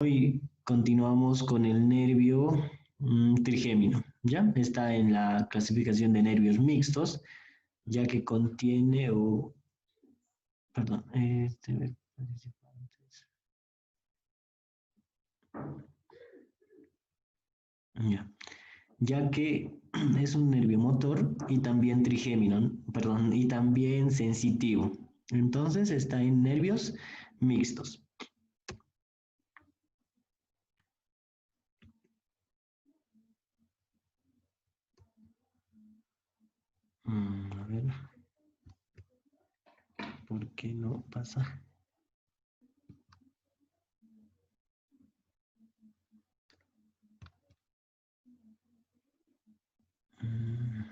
Hoy continuamos con el nervio trigémino, ¿ya? Está en la clasificación de nervios mixtos, ya que contiene, perdón, participantes, ya, ya que es un nervio motor y también trigémino, perdón, y también sensitivo. Entonces está en nervios mixtos. A ver, ¿por qué no pasa? Mm,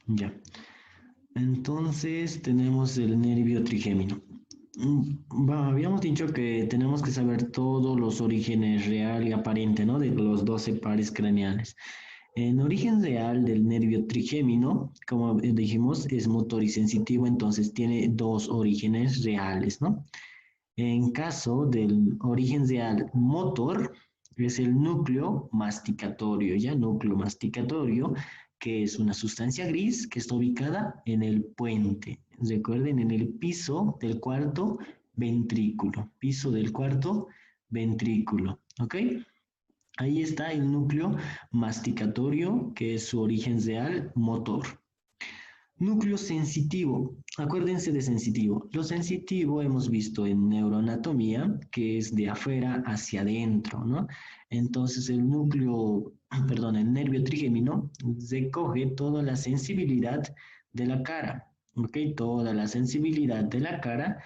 Ya. Entonces tenemos el nervio trigémino. Habíamos dicho que tenemos que saber todos los orígenes real y aparente, ¿no? De los 12 pares craneales. En origen real del nervio trigémino, como dijimos, es motor y sensitivo, entonces tiene dos orígenes reales, ¿no? En caso del origen real motor, es el núcleo masticatorio, ¿ya? Núcleo masticatorio, que es una sustancia gris que está ubicada en el puente. Recuerden, en el piso del cuarto ventrículo. Piso del cuarto ventrículo, ¿ok? Ahí está el núcleo masticatorio, que es su origen real motor. Núcleo sensitivo. Acuérdense de sensitivo. Lo sensitivo hemos visto en neuroanatomía, que es de afuera hacia adentro, ¿no? Entonces el núcleo, perdón, el nervio trigémino recoge toda la sensibilidad de la cara, ¿ok? Toda la sensibilidad de la cara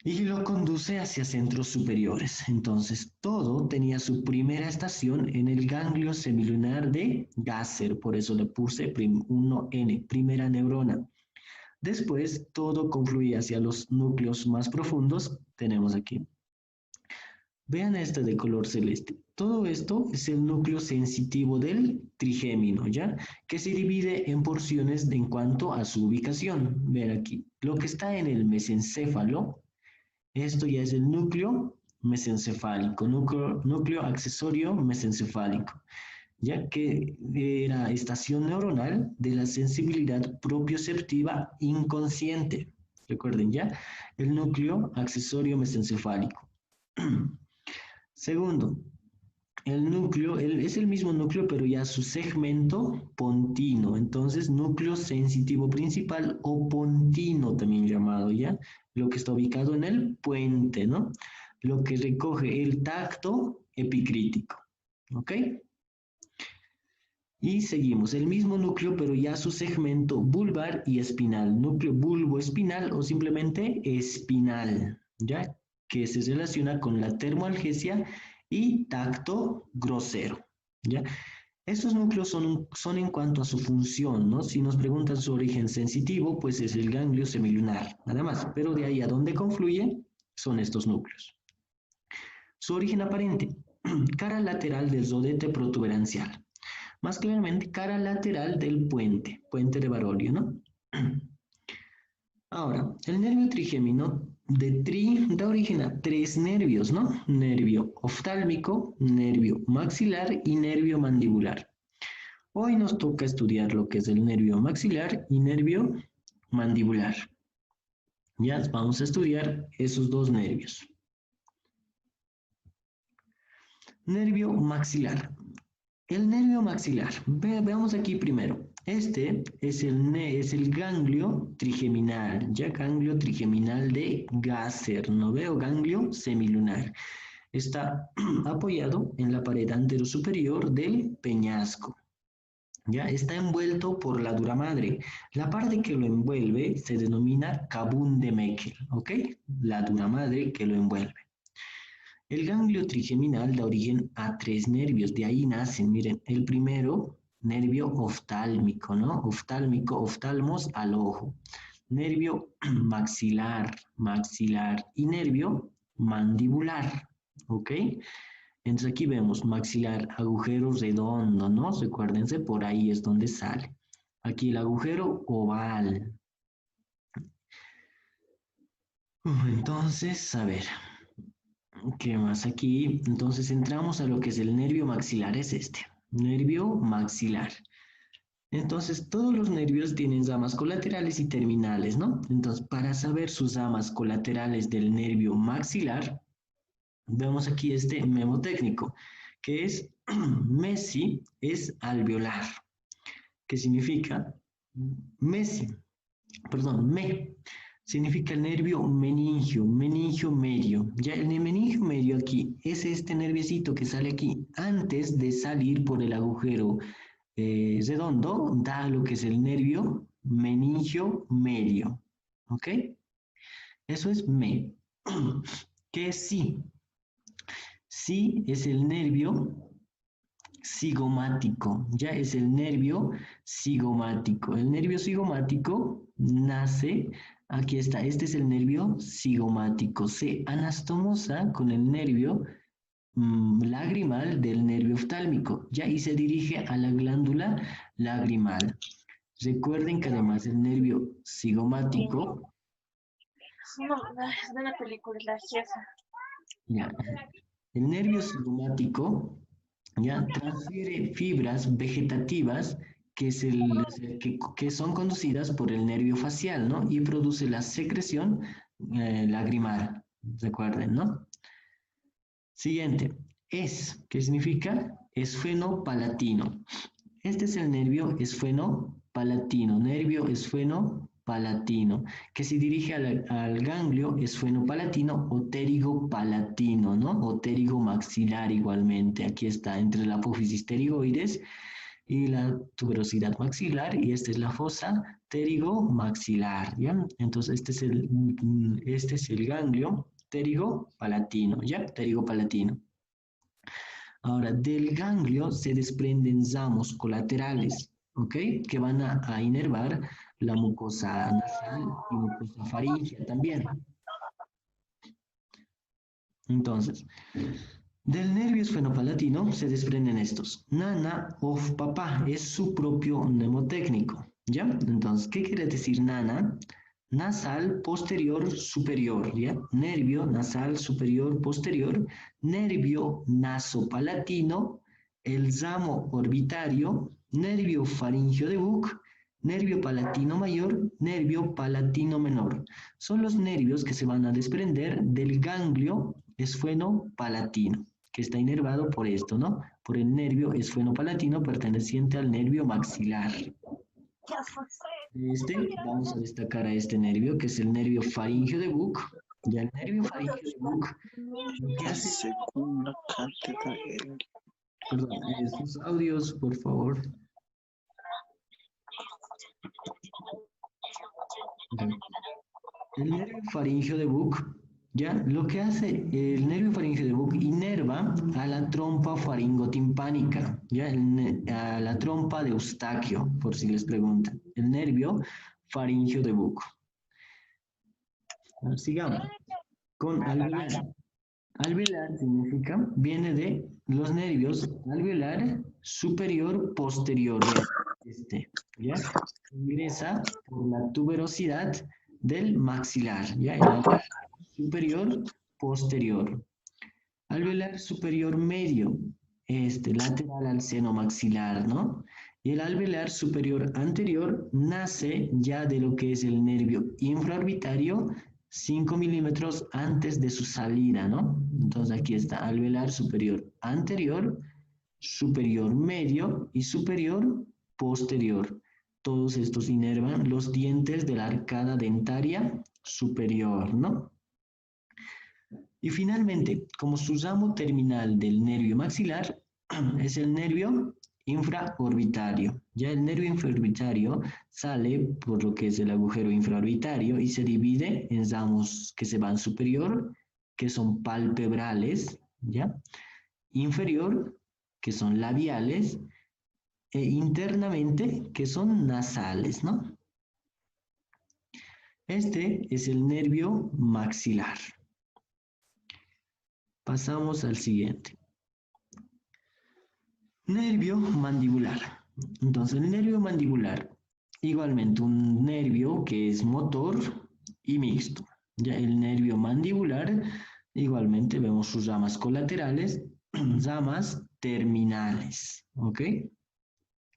y lo conduce hacia centros superiores. Entonces, todo tenía su primera estación en el ganglio semilunar de Gasser, por eso le puse 1N, primera neurona. Después, todo confluía hacia los núcleos más profundos, tenemos aquí. Vean este de color celeste. Todo esto es el núcleo sensitivo del trigémino, ¿ya? Que se divide en porciones en cuanto a su ubicación. Vean aquí. Lo que está en el mesencéfalo, esto ya es el núcleo mesencefálico, núcleo accesorio mesencefálico, ya que era estación neuronal de la sensibilidad propioceptiva inconsciente. Recuerden ya, el núcleo accesorio mesencefálico. Segundo, el núcleo es el mismo núcleo, pero ya su segmento pontino. Entonces, núcleo sensitivo principal o pontino también llamado, ¿ya? Lo que está ubicado en el puente, ¿no? Lo que recoge el tacto epicrítico, ¿ok? Y seguimos, el mismo núcleo, pero ya su segmento vulvar y espinal, núcleo bulboespinal o simplemente espinal, ¿ya? Que se relaciona con la termoalgesia y tacto grosero, ¿ya? Estos núcleos son en cuanto a su función, ¿no? Si nos preguntan su origen sensitivo, pues es el ganglio semilunar, nada más, pero de ahí a dónde confluye son estos núcleos. Su origen aparente, cara lateral del rodete protuberancial. Más claramente, cara lateral del puente, puente de Barolio, ¿no? Ahora, el nervio trigémino da origen a tres nervios, ¿no? Nervio oftálmico, nervio maxilar y nervio mandibular. Hoy nos toca estudiar lo que es el nervio maxilar y nervio mandibular. Ya vamos a estudiar esos dos nervios. Nervio maxilar. El nervio maxilar. Veamos aquí primero. Este es el ganglio trigeminal, ya ganglio trigeminal de Gasser, no veo ganglio semilunar. Está apoyado en la pared anterosuperior del peñasco. Ya está envuelto por la dura madre. La parte que lo envuelve se denomina Kabun de Meckel, ¿ok? La dura madre que lo envuelve. El ganglio trigeminal da origen a tres nervios, de ahí nacen, miren, el primero, nervio oftálmico, ¿no? Oftálmico, oftalmos al ojo. Nervio maxilar y nervio mandibular, ¿ok? Entonces aquí vemos maxilar, agujero redondo, ¿no? Recuérdense, por ahí es donde sale. Aquí el agujero oval. Entonces, a ver, ¿qué más aquí? Entonces entramos a lo que es el nervio maxilar, es este, nervio maxilar. Entonces, todos los nervios tienen ramas colaterales y terminales, ¿no? Entonces, para saber sus ramas colaterales del nervio maxilar, vemos aquí este memo técnico, que es MESI es alveolar, que significa MESI, perdón, ME, significa el nervio meningio, meningio medio. Ya el meningio medio aquí es este nerviecito que sale aquí antes de salir por el agujero redondo, da lo que es el nervio meningio medio. ¿Ok? Eso es me. ¿Qué es sí? Sí es el nervio cigomático, ya es el nervio cigomático. El nervio cigomático nace, aquí está, este es el nervio cigomático. Se anastomosa con el nervio lagrimal del nervio oftálmico, ya y se dirige a la glándula lagrimal. Recuerden que además el nervio cigomático, No, es de una película, la jefa. ya, el nervio cigomático ya transfiere fibras vegetativas que son conducidas por el nervio facial, ¿no? Y produce la secreción lagrimal, recuerden, ¿no? Siguiente, ¿qué significa? Esfenopalatino. Este es el nervio esfenopalatino, nervio esfenopalatino, que se dirige al ganglio esfenopalatino o pterigopalatino, ¿no? O pterigomaxilar igualmente. Aquí está, entre la apófisis pterigoides y la tuberosidad maxilar, y esta es la fosa pterigomaxilar, ¿ya? Entonces, este es el ganglio pterigopalatino, ¿ya? Pterigopalatino. Ahora, del ganglio se desprenden ramos colaterales, ¿ok? Que van a inervar la mucosa nasal y mucosa faríngea también. Entonces, del nervio esfenopalatino se desprenden estos. Nana of papá es su propio mnemotécnico, ¿ya? Entonces, ¿qué quiere decir nana? Nasal posterior superior, ¿ya? Nervio nasal superior posterior, nervio nasopalatino, el ramo orbitario, nervio faringio de Buck, nervio palatino mayor, nervio palatino menor. Son los nervios que se van a desprender del ganglio esfenopalatino, que está inervado por esto, ¿no? Por el nervio esfenopalatino perteneciente al nervio maxilar. Vamos a destacar a este nervio, que es el nervio faringio de Buck. Ya el nervio faringio de Buck, lo que hace, Según la cátedra, perdón, sus audios, por favor. El nervio faringio de Buck, ya, lo que hace el nervio faringio de Buck inerva a la trompa faringotimpánica, ya, a la trompa de Eustaquio, por si les preguntan. El nervio faringio de Buck. Sigamos. Con alveolar. Alveolar significa, viene de los nervios alveolar superior posterior, ¿ya? Ingresa por la tuberosidad del maxilar, ¿ya? El alveolar superior posterior. Alveolar superior medio, lateral al seno maxilar, ¿no? Y el alveolar superior anterior nace ya de lo que es el nervio infraorbitario 5 milímetros antes de su salida, ¿no? Entonces aquí está alveolar superior anterior, superior medio y superior posterior. Todos estos inervan los dientes de la arcada dentaria superior, ¿no? Y finalmente, como su ramo terminal del nervio maxilar es el nervio infraorbitario. Ya el nervio infraorbitario sale por lo que es el agujero infraorbitario y se divide en ramos que se van superior, que son palpebrales, ¿ya? Inferior, que son labiales, e internamente, que son nasales, ¿no? Este es el nervio maxilar. Pasamos al siguiente. Nervio mandibular. Entonces, el nervio mandibular igualmente un nervio que es motor y mixto. Ya el nervio mandibular, igualmente vemos sus ramas colaterales, ramas terminales, ¿ok?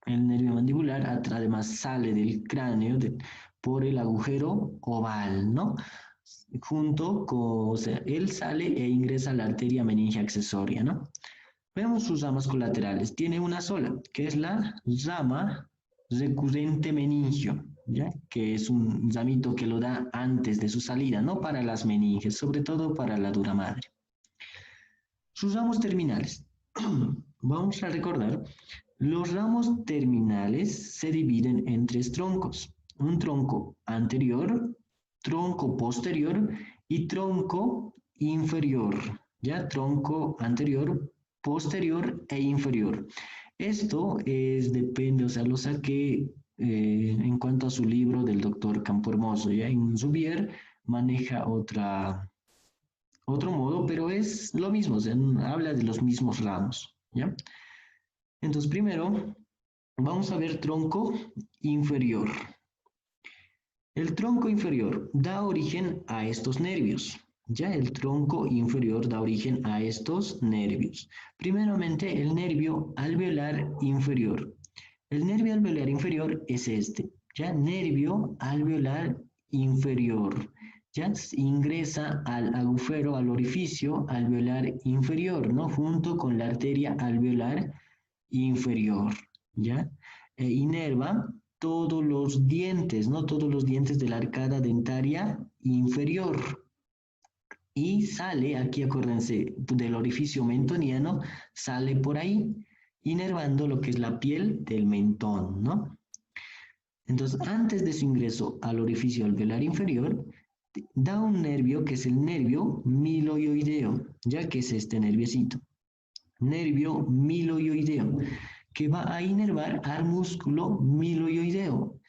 El nervio mandibular además sale del cráneo por el agujero oval, ¿no? Junto con, o sea, él sale e ingresa a la arteria meningia accesoria, ¿no? Vemos sus ramas colaterales. Tiene una sola, que es la rama recurrente meningio, ¿ya? Que es un ramito que lo da antes de su salida, no para las meninges, sobre todo para la dura madre. Sus ramos terminales. Vamos a recordar, los ramos terminales se dividen en tres troncos. Un tronco anterior, tronco posterior y tronco inferior. ¿Ya? Tronco anterior, posterior e inferior. Esto depende, o sea, lo saqué en cuanto a su libro del doctor Campohermoso. Ya en Zubier maneja otro modo, pero es lo mismo, o sea, habla de los mismos ramos. ¿Ya? Entonces, primero vamos a ver tronco inferior. El tronco inferior da origen a estos nervios. Ya el tronco inferior da origen a estos nervios. Primeramente, el nervio alveolar inferior. El nervio alveolar inferior es este. Ya nervio alveolar inferior. Ya ingresa al agujero, al orificio alveolar inferior, ¿no? Junto con la arteria alveolar inferior, ¿ya? Inerva todos los dientes, ¿no? Todos los dientes de la arcada dentaria inferior. Y sale, aquí acuérdense, del orificio mentoniano, sale por ahí, inervando lo que es la piel del mentón, ¿no? Entonces, antes de su ingreso al orificio alveolar inferior, da un nervio que es el nervio miloioideo, ya que es este nerviecito. Nervio miloioideo, que va a inervar al músculo miloioideo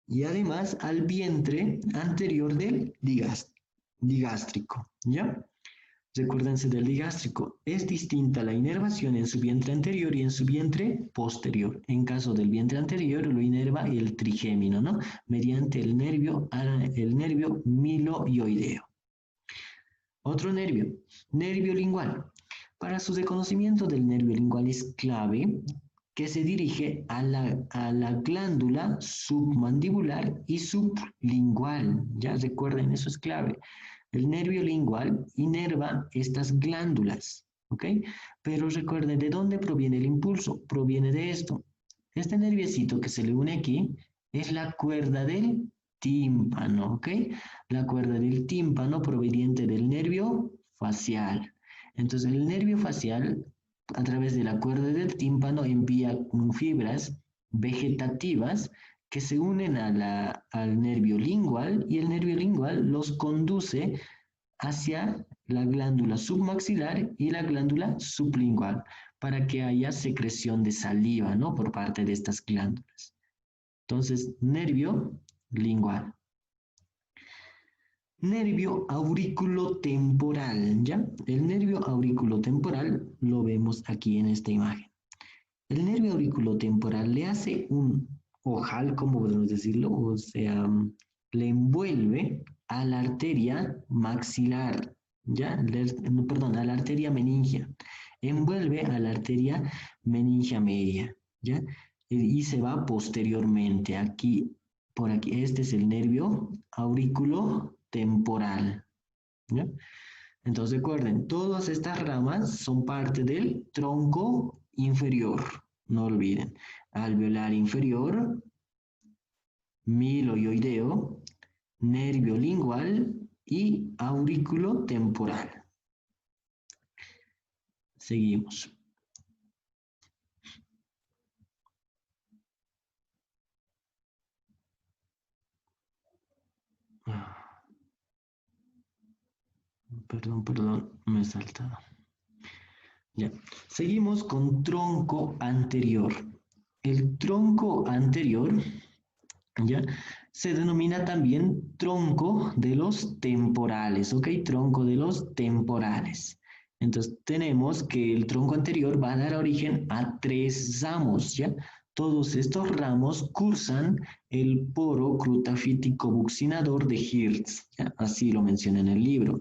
y además al vientre anterior del digástrico, ¿ya? Recuérdense del digástrico, es distinta la inervación en su vientre anterior y en su vientre posterior. En caso del vientre anterior lo inerva el trigémino, ¿no? Mediante el nervio miloioideo. Otro nervio lingual. Para su reconocimiento del nervio lingual es clave que se dirige a la glándula submandibular y sublingual. Ya recuerden, eso es clave. El nervio lingual inerva estas glándulas, ¿ok? Pero recuerden, ¿de dónde proviene el impulso? Proviene de esto. Este nerviecito que se le une aquí es la cuerda del tímpano, ¿ok? La cuerda del tímpano proveniente del nervio facial. Entonces, el nervio facial, a través de la cuerda del tímpano, envía fibras vegetativas que se unen al nervio lingual y el nervio lingual los conduce hacia la glándula submaxilar y la glándula sublingual para que haya secreción de saliva, ¿no? Por parte de estas glándulas. Entonces, nervio lingual. Nervio auriculotemporal, ¿ya? El nervio auriculotemporal lo vemos aquí en esta imagen. El nervio auriculotemporal le hace un ojal, como podemos decirlo, o sea, le envuelve a la arteria maxilar, ¿ya? Perdón, a la arteria meningia. Envuelve a la arteria meningia media, ¿ya? Y se va posteriormente, aquí, por aquí. Este es el nervio auriculotemporal, ¿ya? Entonces recuerden, todas estas ramas son parte del tronco inferior, no olviden. Alveolar inferior, miloioideo, nervio lingual y auriculotemporal. Seguimos. Perdón, me he saltado. Ya. Seguimos con tronco anterior. El tronco anterior, ¿ya? Se denomina también tronco de los temporales, ¿ok? Tronco de los temporales. Entonces tenemos que el tronco anterior va a dar origen a tres ramos, ¿ya? Todos estos ramos cursan el poro crutafítico buccinador de Hirsch, ¿ya? Así lo menciona en el libro.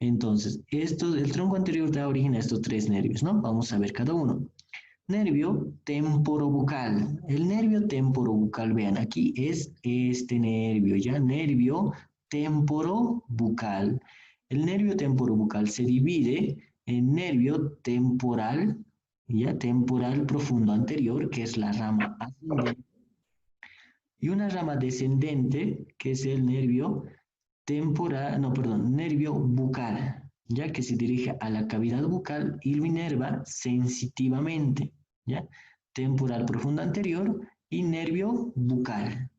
Entonces, el tronco anterior da origen a estos tres nervios, ¿no? Vamos a ver cada uno. Nervio temporobucal. El nervio temporobucal, vean, aquí es este nervio, ¿ya? Nervio temporobucal. El nervio temporobucal se divide en nervio temporal, ¿ya? Temporal profundo anterior, que es la rama ascendente, y una rama descendente, que es el nervio nervio bucal, ya que se dirige a la cavidad bucal y lo inerva sensitivamente, ¿ya? Temporal profundo anterior y nervio bucal.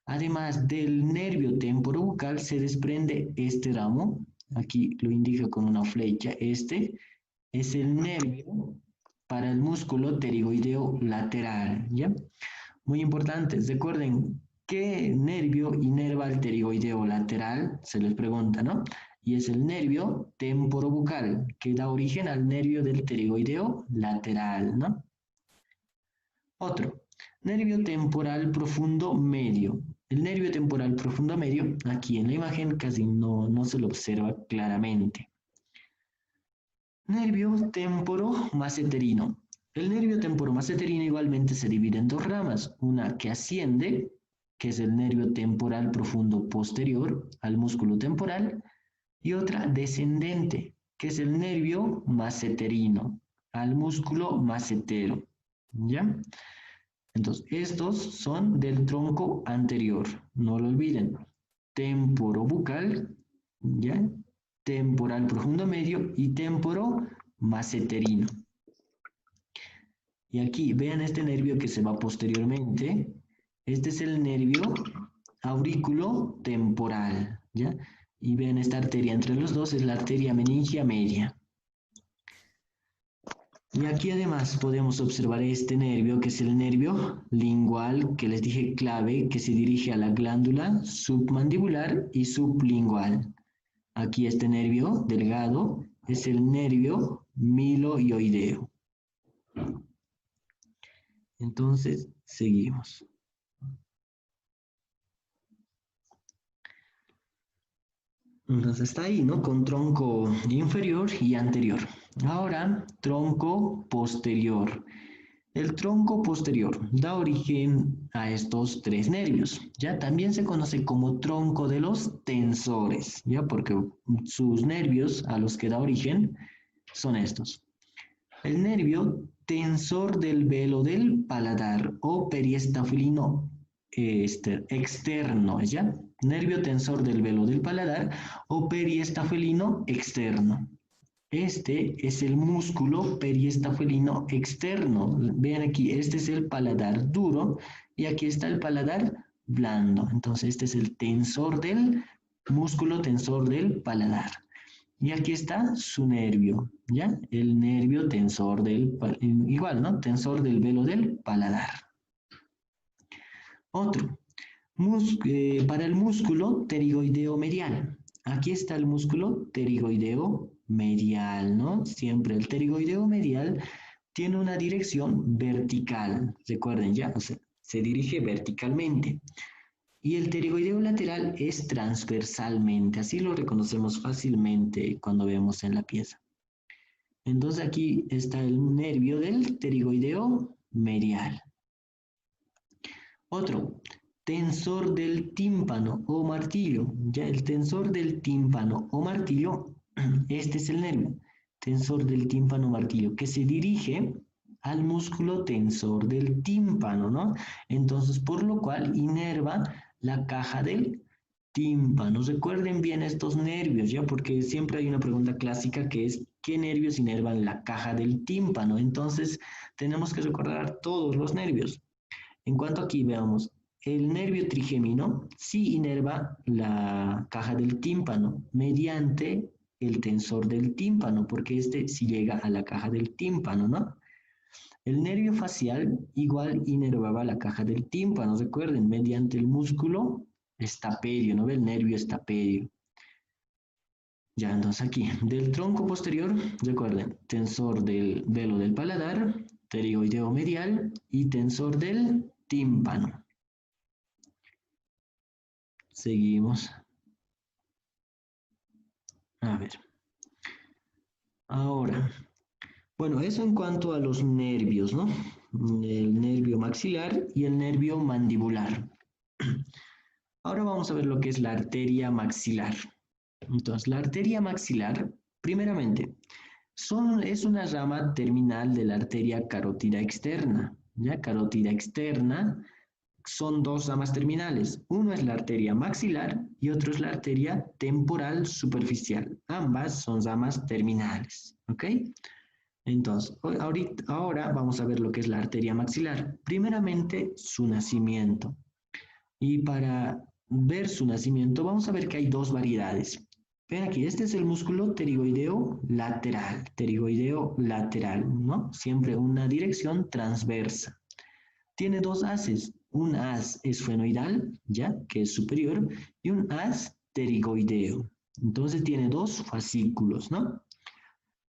Además del nervio temporobucal se desprende este ramo, aquí lo indica con una flecha, este es el nervio para el músculo pterigoideo lateral, ¿ya? Muy importante, recuerden, ¿qué nervio inerva el pterigoideo lateral? Se les pregunta, ¿no? Y es el nervio temporobucal, que da origen al nervio del pterigoideo lateral, ¿no? Otro, nervio temporal profundo medio. El nervio temporal profundo medio, aquí en la imagen casi no se lo observa claramente. Nervio temporomaceterino. El nervio temporomaceterino igualmente se divide en dos ramas, una que asciende, que es el nervio temporal profundo posterior al músculo temporal, y otra descendente, que es el nervio maceterino, al músculo macetero, ¿ya? Entonces, estos son del tronco anterior, no lo olviden, temporobucal, ¿ya? Temporal profundo medio y temporomaceterino. Y aquí, vean este nervio que se va posteriormente. Este es el nervio aurículo temporal, ¿ya? Y vean esta arteria entre los dos, es la arteria meningia media. Y aquí además podemos observar este nervio, que es el nervio lingual, que les dije clave, que se dirige a la glándula submandibular y sublingual. Aquí este nervio delgado es el nervio miloioideo. Entonces, seguimos. Entonces está ahí, ¿no? Con tronco inferior y anterior. Ahora, tronco posterior. El tronco posterior da origen a estos tres nervios. Ya también se conoce como tronco de los tensores, ya porque sus nervios a los que da origen son estos. El nervio tensor del velo del paladar o periestafilino externo, ¿ya? Nervio tensor del velo del paladar o periestafilino externo. Este es el músculo periestafilino externo. Vean aquí, este es el paladar duro y aquí está el paladar blando. Entonces, este es el tensor del músculo tensor del paladar. Y aquí está su nervio, ¿ya? El nervio tensor del, igual, ¿no? Tensor del velo del paladar. Otro, para el músculo pterigoideo medial. Aquí está el músculo pterigoideo medial, ¿no? Siempre el pterigoideo medial tiene una dirección vertical, recuerden ya, o sea, se dirige verticalmente. Y el pterigoideo lateral es transversalmente, así lo reconocemos fácilmente cuando vemos en la pieza. Entonces aquí está el nervio del pterigoideo medial. Otro, tensor del tímpano o martillo. Ya el tensor del tímpano o martillo, este es el nervio, tensor del tímpano o martillo, que se dirige al músculo tensor del tímpano, ¿no? Entonces, por lo cual inerva la caja del tímpano. Recuerden bien estos nervios, ¿ya? Porque siempre hay una pregunta clásica que es, ¿qué nervios inervan la caja del tímpano? Entonces, tenemos que recordar todos los nervios. En cuanto aquí veamos, el nervio trigémino sí inerva la caja del tímpano mediante el tensor del tímpano, porque este sí llega a la caja del tímpano, ¿no? El nervio facial igual inervaba la caja del tímpano, recuerden, mediante el músculo estapedio, ¿no? El nervio estapedio. Ya, entonces aquí, del tronco posterior, recuerden, tensor del velo del paladar, pterigoideo medial y tensor del tímpano. Seguimos. A ver. Ahora, bueno, eso en cuanto a los nervios, ¿no? El nervio maxilar y el nervio mandibular. Ahora vamos a ver lo que es la arteria maxilar. Entonces, la arteria maxilar, primeramente, es una rama terminal de la arteria carótida externa. ¿Ya? Carótida externa son dos ramas terminales. Uno es la arteria maxilar y otro es la arteria temporal superficial. Ambas son ramas terminales. ¿Ok? Entonces, ahora vamos a ver lo que es la arteria maxilar. Primeramente, su nacimiento. Y para ver su nacimiento, vamos a ver que hay dos variedades. Ven aquí, este es el músculo pterigoideo lateral, ¿no? Siempre una dirección transversa. Tiene dos haces. Un haz esfenoidal, ¿ya? Que es superior, y un haz pterigoideo. Entonces tiene dos fascículos, ¿no?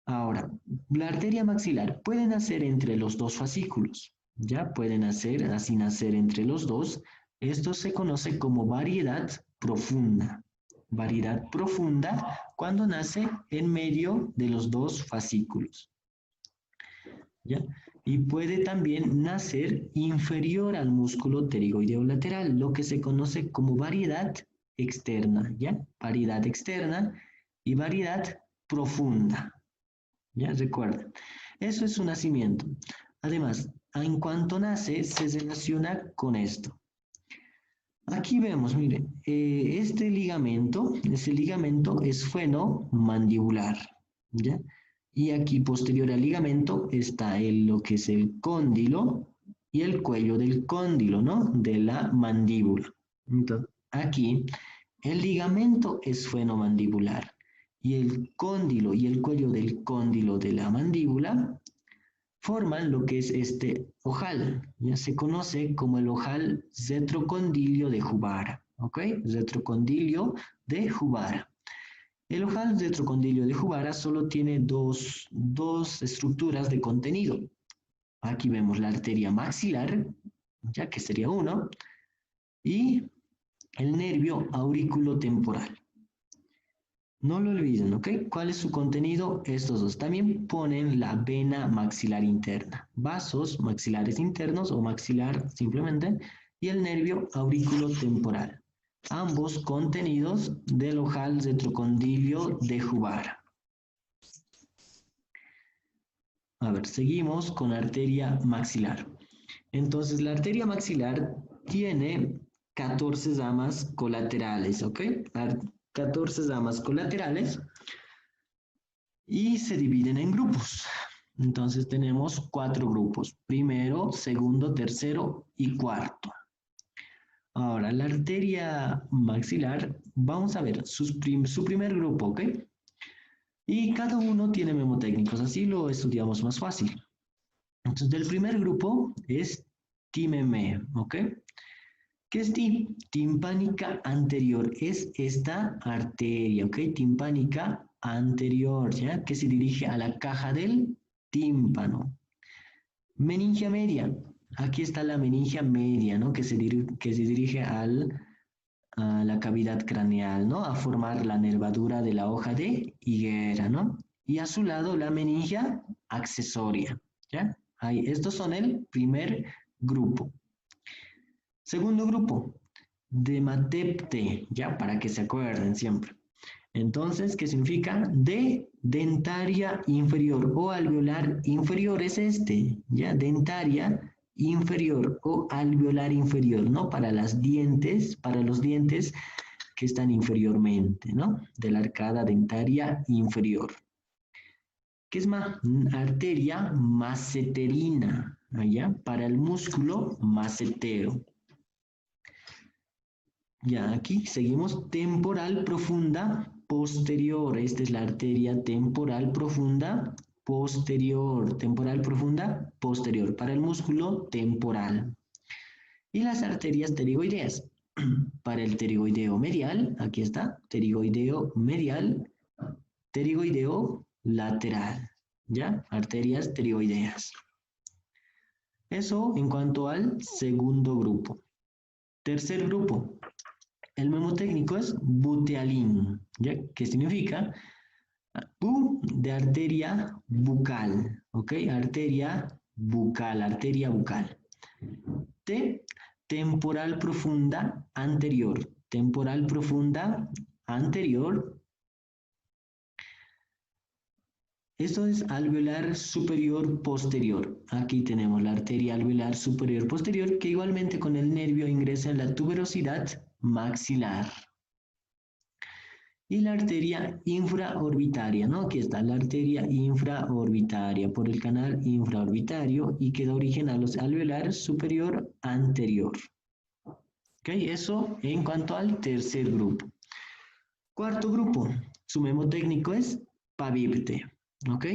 Ahora, la arteria maxilar puede nacer entre los dos fascículos, ¿ya? Puede nacer, así nacer entre los dos. Esto se conoce como variedad profunda. Variedad profunda cuando nace en medio de los dos fascículos, ¿ya? Y puede también nacer inferior al músculo pterigoideo lateral, lo que se conoce como variedad externa, ¿ya? Variedad externa y variedad profunda. ¿Ya? Recuerden, eso es su nacimiento. Además, en cuanto nace, se relaciona con esto. Aquí vemos, miren, ese ligamento es fenomandibular, ¿ya? Y aquí posterior al ligamento está lo que es el cóndilo y el cuello del cóndilo, ¿no? De la mandíbula. Entonces, aquí el ligamento es fenomandibular y el cóndilo y el cuello del cóndilo de la mandíbula forman lo que es este ojal. Ya se conoce como el ojal retrocondilio de Jubara. ¿Ok? Retrocondilio de Jubara. El ojal retrocondilio de Jubara solo tiene dos estructuras de contenido. Aquí vemos la arteria maxilar, ya que sería uno, y el nervio auriculotemporal. No lo olviden, ¿ok? ¿Cuál es su contenido? Estos dos. También ponen la vena maxilar interna, vasos maxilares internos o maxilar simplemente, y el nervio auriculotemporal. Ambos contenidos del ojal retrocondilio de Jubara. A ver, seguimos con la arteria maxilar. Entonces, la arteria maxilar tiene 14 ramas colaterales, ¿ok? 14 ramas colaterales y se dividen en grupos. Entonces tenemos 4 grupos, primero, segundo, tercero y cuarto. Ahora, la arteria maxilar, vamos a ver su primer grupo, ¿ok? Y cada uno tiene memotécnicos, así lo estudiamos más fácil. Entonces, el primer grupo es TIMEME, ¿ok? ¿Qué es timpánica anterior? Es esta arteria, ¿ok? Timpánica anterior, ¿ya? Que se dirige a la caja del tímpano. Meningia media. Aquí está la meningia media, ¿no? Que se dirige a la cavidad craneal, ¿no? A formar la nervadura de la hoja de higuera, ¿no? Y a su lado la meningia accesoria, ¿ya? Ahí, estos son el primer grupo. Segundo grupo, dematepte, ya para que se acuerden siempre. Entonces, ¿qué significa? De dentaria inferior o alveolar inferior es este, ya, dentaria inferior o alveolar inferior, ¿no? Para los dientes que están inferiormente, ¿no? De la arcada dentaria inferior. ¿Qué es más? Arteria maceterina, ¿ya? Para el músculo macetero. Ya, aquí seguimos temporal profunda posterior. Esta es la arteria temporal profunda posterior. Temporal profunda posterior para el músculo temporal. Y las arterias pterigoideas. Para el pterigoideo medial, aquí está, pterigoideo medial, pterigoideo lateral. ¿Ya? Arterias pterigoideas. Eso en cuanto al segundo grupo. Tercer grupo, el mnemotécnico es butealín, ¿ya? ¿Qué significa? Bu de arteria bucal, ¿ok? Arteria bucal. T, temporal profunda anterior. Temporal profunda anterior. Esto es alveolar superior posterior. Aquí tenemos la arteria alveolar superior posterior que igualmente con el nervio ingresa en la tuberosidad maxilar. Y la arteria infraorbitaria, ¿no? Aquí está la arteria infraorbitaria por el canal infraorbitario y que da origen a los alveolar superior anterior. ¿Ok? Eso en cuanto al tercer grupo. Cuarto grupo, su mnemotécnico es pavipte. ¿Ok?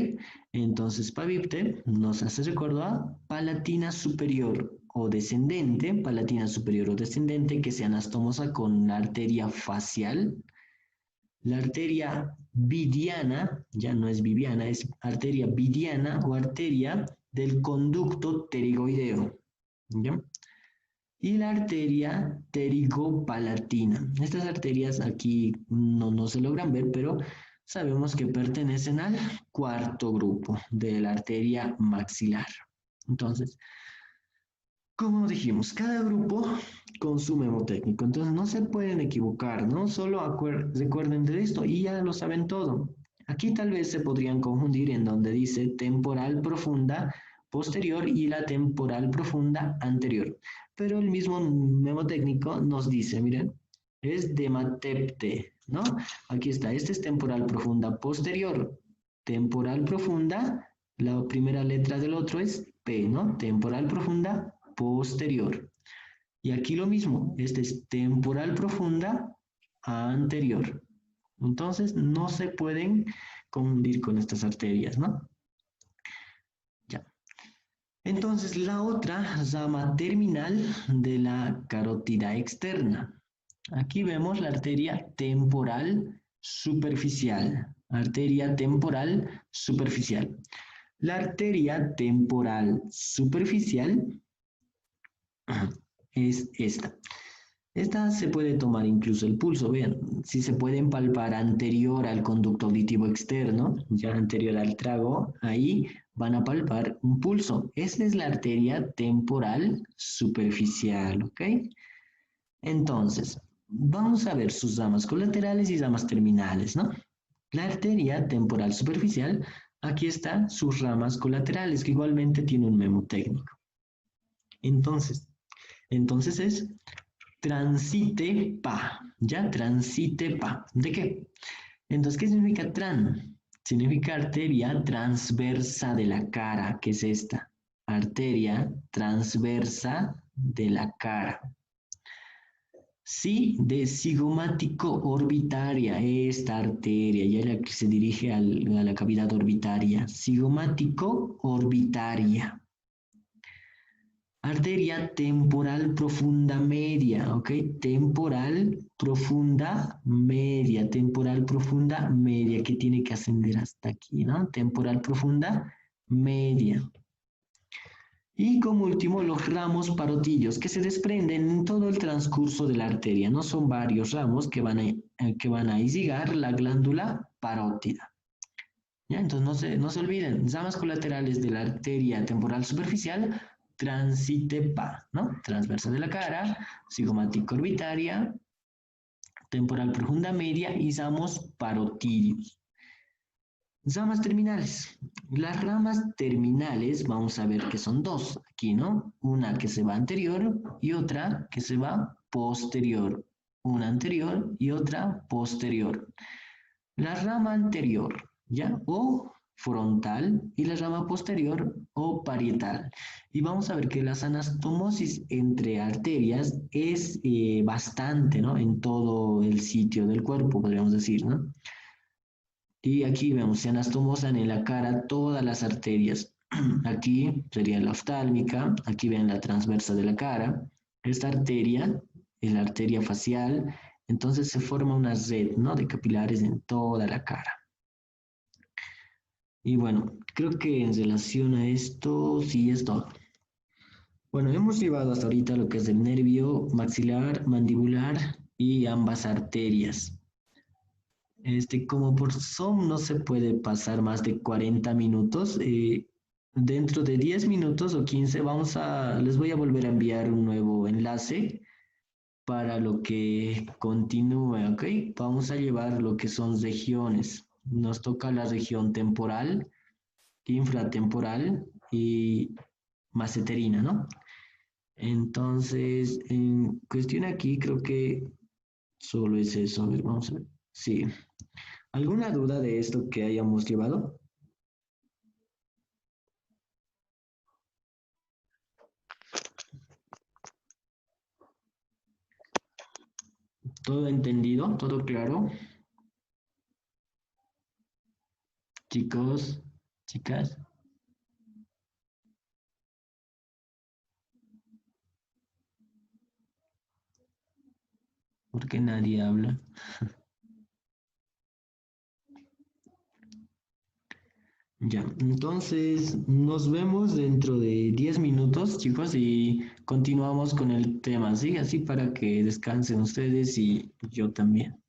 Entonces, pavipte nos hace recuerdo a palatina superior o descendente, palatina superior o descendente, que se anastomosa con la arteria facial. La arteria vidiana, ya no es viviana, es arteria vidiana o arteria del conducto pterigoideo. ¿Ya? Y la arteria pterigopalatina. Estas arterias aquí no se logran ver, pero sabemos que pertenecen al cuarto grupo de la arteria maxilar. Entonces, como dijimos, cada grupo con su mnemotécnico. Entonces, no se pueden equivocar, ¿no? Solo recuerden de esto y ya lo saben todo. Aquí tal vez se podrían confundir en donde dice temporal profunda posterior y la temporal profunda anterior. Pero el mismo mnemotécnico nos dice, miren, es dematepte, ¿no? Aquí está, este es temporal profunda posterior. Temporal profunda, la primera letra del otro es P, ¿no? Temporal profunda posterior. Y aquí lo mismo, este es temporal profunda anterior. Entonces no se pueden confundir con estas arterias, ¿no? Ya. Entonces la otra rama terminal de la carótida externa. Aquí vemos la arteria temporal superficial. Arteria temporal superficial. La arteria temporal superficial es esta. Esta se puede tomar incluso el pulso, vean, si se pueden palpar anterior al conducto auditivo externo, ya anterior al trago, ahí van a palpar un pulso. Esta es la arteria temporal superficial, ¿ok? Entonces, vamos a ver sus ramas colaterales y ramas terminales, ¿no? La arteria temporal superficial, aquí están sus ramas colaterales, que igualmente tiene un mnemotécnico. Entonces es transite pa, ¿ya? Transite pa. ¿De qué? Entonces, ¿qué significa tran? Significa arteria transversa de la cara, que es esta. Arteria transversa de la cara. Sí, de cigomático orbitaria, esta arteria, ya la que se dirige a la cavidad orbitaria. Cigomático orbitaria. Arteria temporal profunda media, ¿ok? Temporal profunda media, que tiene que ascender hasta aquí, ¿no? Temporal profunda media. Y como último, los ramos parotillos, que se desprenden en todo el transcurso de la arteria, ¿no? Son varios ramos que van a irrigar la glándula parótida. ¿Ya? Entonces no se olviden, ramas colaterales de la arteria temporal superficial, transite pa, ¿no? Transversa de la cara, cigomática orbitaria, temporal profunda media y ramos parotidios. Ramas terminales. Las ramas terminales, vamos a ver que son dos aquí, ¿no? Una que se va anterior y otra que se va posterior. Una anterior y otra posterior. La rama anterior, ¿ya? O frontal y la rama posterior o parietal. Y vamos a ver que la anastomosis entre arterias es bastante, ¿no? En todo el sitio del cuerpo, podríamos decir, ¿no? Y aquí vemos, se anastomosan en la cara todas las arterias. Aquí sería la oftálmica, aquí ven la transversa de la cara. Esta arteria es la arteria facial, entonces se forma una red, ¿no? De capilares en toda la cara. Y bueno, creo que en relación a esto, sí es todo. Bueno, hemos llevado hasta ahorita lo que es el nervio maxilar, mandibular y ambas arterias. Como por Zoom no se puede pasar más de 40 minutos, dentro de 10 minutos o 15 les voy a volver a enviar un nuevo enlace para lo que continúe, ¿ok? Vamos a llevar lo que son regiones. Nos toca la región temporal, infratemporal y maseterina, ¿no? Entonces, en cuestión aquí, creo que solo es eso. A ver, vamos a ver. Sí. ¿Alguna duda de esto que hayamos llevado? ¿Todo entendido? ¿Todo claro? Chicos, chicas, ¿por qué nadie habla? Ya, entonces nos vemos dentro de 10 minutos, chicos, y continuamos con el tema, ¿sí? Así para que descansen ustedes y yo también.